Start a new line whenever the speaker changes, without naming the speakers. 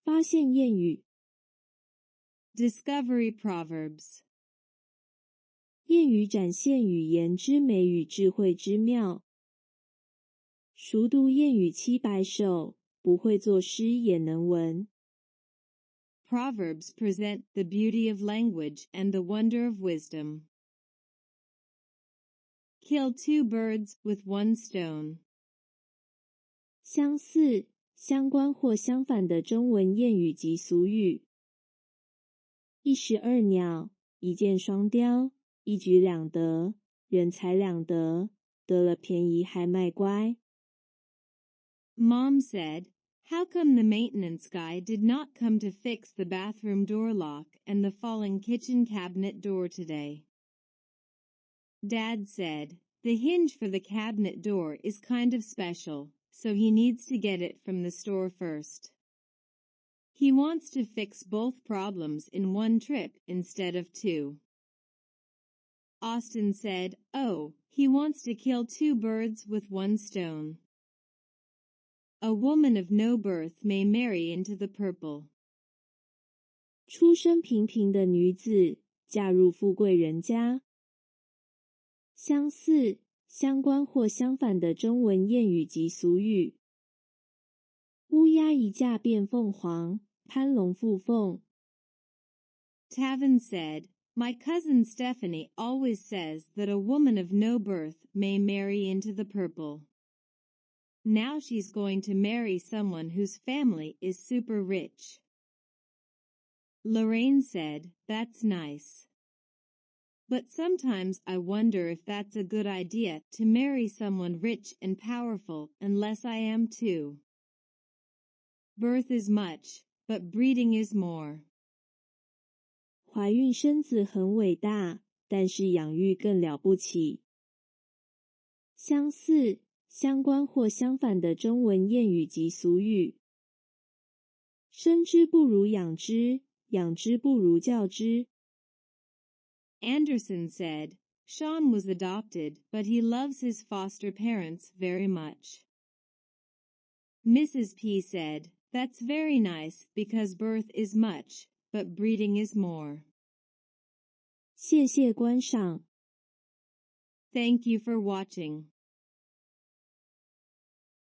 发现谚语
Discovery Proverbs.
谚语展现语言之美与智慧之妙。熟读谚语700首，不会作诗也能文。
Proverbs present the beauty of language and the wonder of wisdom. Kill 2 birds with 1 stone.
相似、相关或相反的中文谚语及俗语。一石二鸟，一箭双雕，一举两得，人财两得，得了便宜还卖乖。
Mom said, "How come the maintenance guy did not come to fix the bathroom door lock and the falling kitchen cabinet door today?" Dad said, "The hinge for the cabinet door is kind of special, so he needs to get it from the store first. He wants to fix both problems in one trip instead of 2. Austin said, "Oh, he wants to kill 2 birds with 1 stone. A woman of no birth may marry into the purple."
出身平平的女子，嫁入富贵人家。相似、相关或相反的中文谚语及俗语。乌鸦一架变凤凰，攀龙附凤。
Tavin said, "My cousin Stephanie always says that a woman of no birth may marry into the purple. Now she's going to marry someone whose family is super rich." Lorraine said, "That's nice. But sometimes I wonder if that's a good idea to marry someone rich and powerful unless I am too. Birth is much, but breeding is more."
怀孕生子很伟大，但是养育更了不起。相似、相关或相反的中文谚语及俗语。生之不如养之，养之不如教之。
Anderson said, "Sean was adopted, but he loves his foster parents very much." Mrs. P said, "That's very nice because birth is much, but breeding is more."
谢谢观赏。
Thank you for watching.